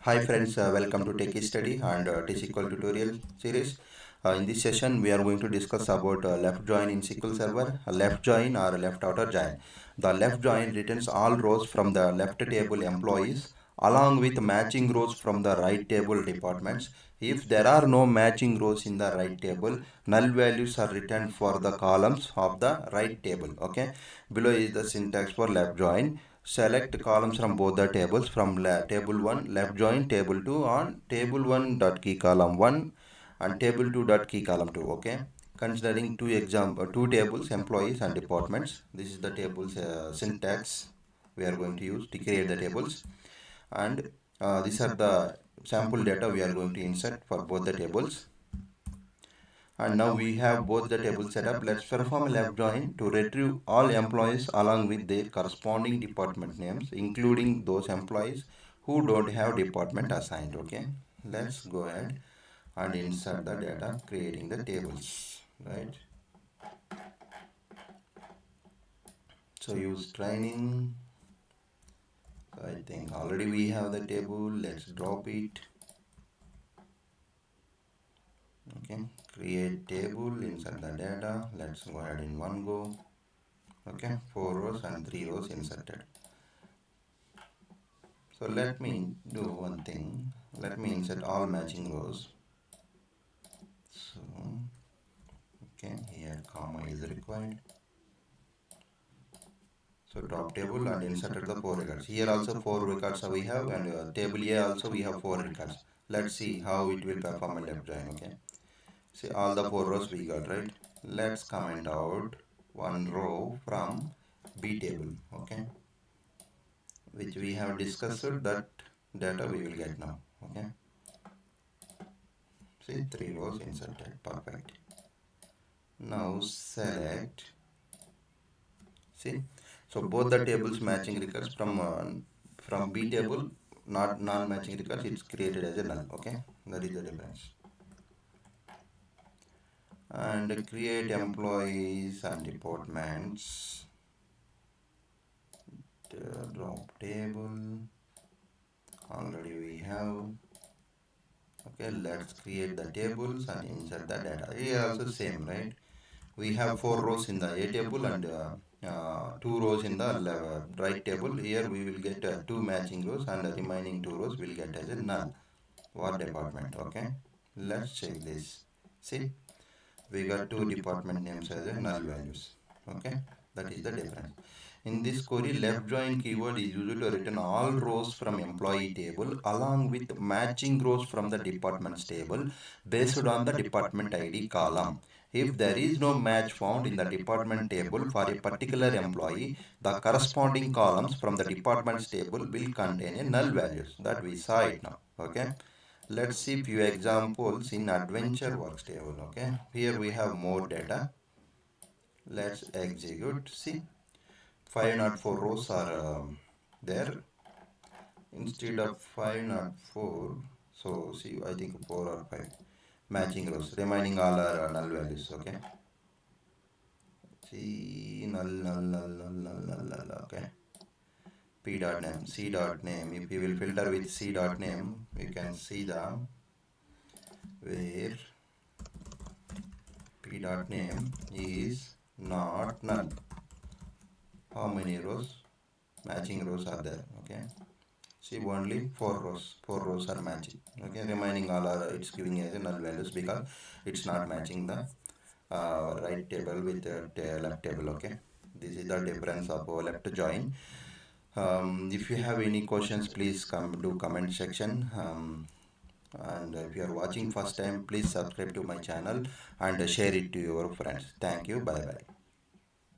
Hi friends, welcome to Techie Study and T-SQL tutorial series. In this session, we are going to discuss about left join in SQL Server, a left join or a left outer join. The left join returns all rows from the left table employees along with matching rows from the right table departments. If there are no matching rows in the right table, null values are returned for the columns of the right table. Okay, below is the syntax for left join. Select columns from both the tables from table 1 left join table 2 on table 1 dot key column 1 and table 2 dot key column 2. Okay, considering two tables employees and departments. This is the tables syntax we are going to use to create the tables, and these are the sample data we are going to insert for both the tables. And now we have both the tables set up. Let's perform a left join to retrieve all employees along with their corresponding department names, including those employees who don't have department assigned. Okay, let's go ahead and insert the data, creating the tables. Right. So use training. So I think already we have the table. Let's drop it. Okay, create table, insert the data. Let's go ahead in one go. Okay, 4 rows and 3 rows inserted. So let me do one thing. Let me insert all matching rows. So okay, here comma is required. So drop table and inserted the 4 records. Here also 4 records we have, and table A also we have 4 records. Let's see how it will perform a left join. Okay, see all the 4 rows we got, right? Let's comment out one row from B table. Okay, which we have discussed that data we will get now. Okay, see 3 rows inserted. Perfect. Now select, see, so both the tables matching records from B table, not non-matching records, it's created as a null. Okay, that is the difference. And create employees and departments. Drop table. Already we have. Okay, let's create the tables and insert the data. Here also same, right? We have 4 rows in the A table and 2 rows in the right table. Here we will get 2 matching rows, and the remaining 2 rows will get as a null. What department? Okay, let's check this. See, we got 2 department names as a null values. Okay, that is the difference. In this query, left join keyword is used to return all rows from employee table along with matching rows from the departments table based on the department ID column. If there is no match found in the department table for a particular employee, the corresponding columns from the departments table will contain a null values that we saw it now. Okay. Let's see few examples in adventure works table. Okay. Here we have more data. Let's execute. See, 504 rows are there instead of 504. So see, I think 4 or 5 matching rows. Remaining all are null values. Okay. See, null. Okay. P dot name, C dot name. If we will filter with C dot name, we can see the where P dot name is not null. How many rows? Matching rows are there. Okay. See, only 4 rows. 4 rows are matching. Okay. Remaining all are, it's giving as a null values because it's not matching the right table with the left table. Okay. This is the difference of left join. If you have any questions, please do comment section. And if you are watching first time, please subscribe to my channel and share it to your friends. Thank you. Bye bye.